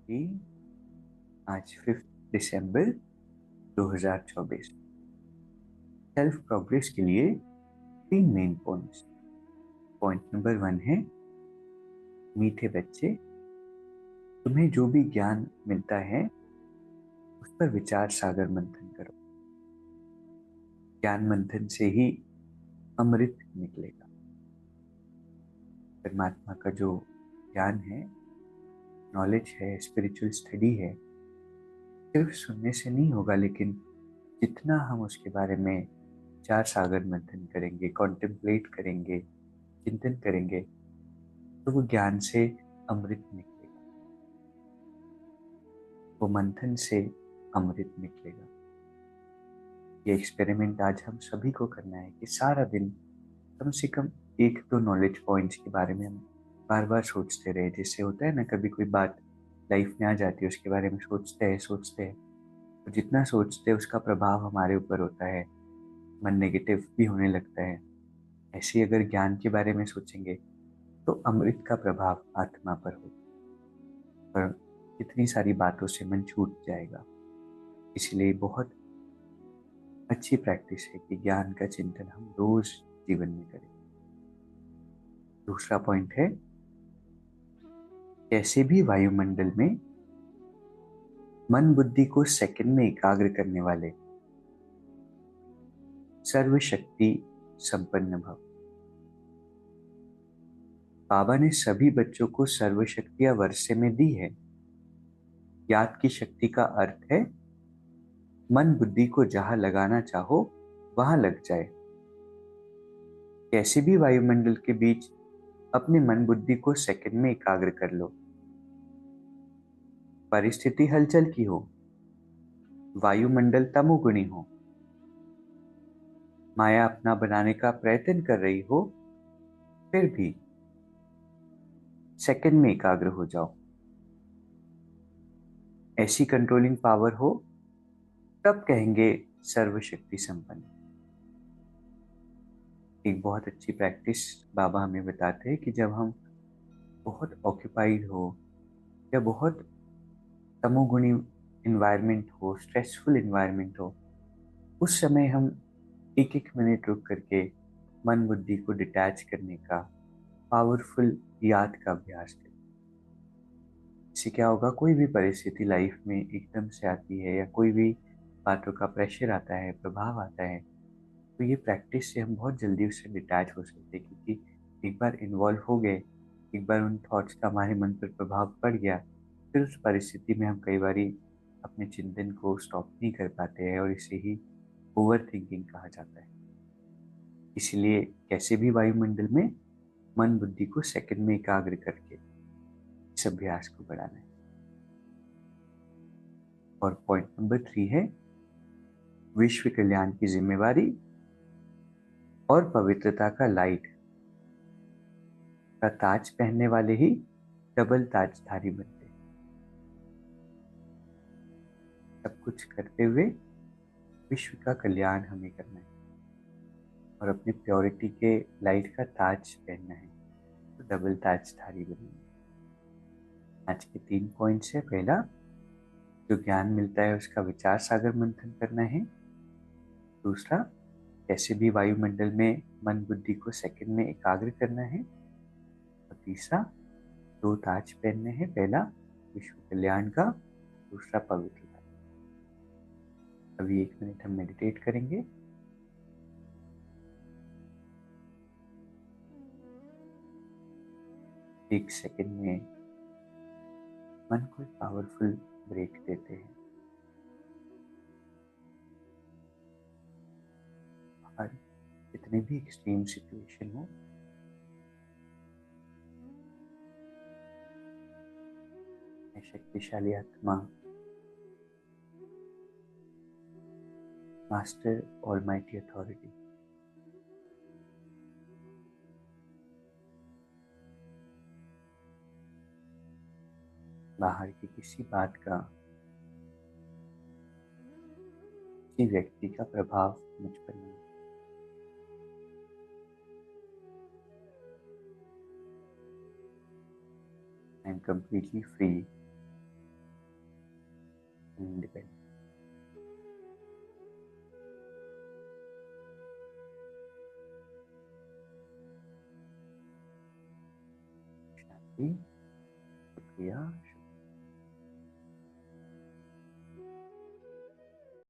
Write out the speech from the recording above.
कि आज 5 दिसंबर 2024 self progress के लिए 3 मेन पॉइंट्स। पॉइंट नंबर 1 है, मीठे बच्चे, तुम्हें जो भी ज्ञान मिलता है उस पर विचार सागर मंथन करो। ज्ञान मंथन से ही अमृत निकलेगा। परमात्मा का जो ज्ञान है, नॉलेज है, स्पिरिचुअल स्टडी है, सिर्फ सुनने से नहीं होगा, लेकिन जितना हम उसके बारे में चार सागर मंथन करेंगे, कॉन्टेम्पलेट करेंगे, चिंतन करेंगे, तो वो ज्ञान से अमृत निकलेगा। वो मंथन से अमृत निकलेगा। ये एक्सपेरिमेंट आज हम सभी को करना है कि सारा दिन कम से कम 1-2 नॉलेज पॉइंट्स के बारे में हम बार बार सोचते रहे। जिससे होता है ना, कभी कोई बात लाइफ में आ जाती है, उसके बारे में सोचते हैं, तो जितना सोचते हैं उसका प्रभाव हमारे ऊपर होता है, मन नेगेटिव भी होने लगता है। ऐसे ही अगर ज्ञान के बारे में सोचेंगे तो अमृत का प्रभाव आत्मा पर होगा, पर कितनी सारी बातों से मन छूट जाएगा। इसलिए बहुत अच्छी प्रैक्टिस है कि ज्ञान का चिंतन हम रोज जीवन में करें। दूसरा पॉइंट है, कैसे भी वायुमंडल में मन बुद्धि को सेकंड में एकाग्र करने वाले सर्वशक्ति संपन्न भव। बाबा ने सभी बच्चों को सर्वशक्तियां वर्षे में दी है। याद की शक्ति का अर्थ है मन बुद्धि को जहां लगाना चाहो वहां लग जाए। कैसे भी वायुमंडल के बीच अपने मन बुद्धि को सेकंड में एकाग्र कर लो। परिस्थिति हलचल की हो, वायुमंडल तमोगुणी हो, माया अपना बनाने का प्रयत्न कर रही हो, फिर भी सेकंड में एकाग्र हो जाओ। ऐसी कंट्रोलिंग पावर हो, तब कहेंगे सर्वशक्ति संपन्न। एक बहुत अच्छी प्रैक्टिस बाबा हमें बताते हैं कि जब हम बहुत ऑक्यूपाइड हो या बहुत तमोगुणी इन्वायरमेंट हो, स्ट्रेसफुल इन्वायरमेंट हो, उस समय हम एक एक मिनट रुक करके मन बुद्धि को डिटैच करने का पावरफुल याद का अभ्यास करें। इससे क्या होगा, कोई भी परिस्थिति लाइफ में एकदम से आती है या कोई भी बातों का प्रेशर आता है, प्रभाव आता है, तो ये प्रैक्टिस से हम बहुत जल्दी उससे डिटैच हो सकते हैं। क्योंकि एक बार इन्वॉल्व हो गए, एक बार उन थॉट्स का हमारे मन पर प्रभाव पड़ गया, फिर उस परिस्थिति में हम कई बारी अपने चिंतन को स्टॉप नहीं कर पाते हैं, और इसे ही ओवर थिंकिंग कहा जाता है। इसलिए कैसे भी वायुमंडल में मन बुद्धि को सेकंड में एकाग्र करके इस अभ्यास को बढ़ाना है। और पॉइंट नंबर 3 है, विश्व कल्याण की जिम्मेवारी और पवित्रता का लाइट का ताज पहनने वाले ही डबल ताजधारी बनते हैं। सब कुछ करते हुए विश्व का कल्याण हमें करना है और अपनी प्योरिटी के लाइट का ताज पहनना है, तो डबल ताजधारी बनना है। आज के 3 पॉइंट्स है। पहला, जो ज्ञान मिलता है उसका विचार सागर मंथन करना है। दूसरा, कैसे भी वायुमंडल में मन बुद्धि को सेकंड में एकाग्र करना है। और तीसरा, 2 ताज पहनने हैं, पहला विश्व कल्याण का, दूसरा पवित्रता। अभी 1 मिनट हम मेडिटेट करेंगे। एक सेकंड में मन को एक पावरफुल ब्रेक देते हैं और जितने भी एक्सट्रीम सिचुएशन हो, शक्तिशाली आत्मा, मास्टर ऑलमाइटी अथॉरिटी, बाहर की किसी बात का, किसी व्यक्ति का प्रभाव मुझ पर नहीं। I am completely free independent. शांति। शुक्रिया।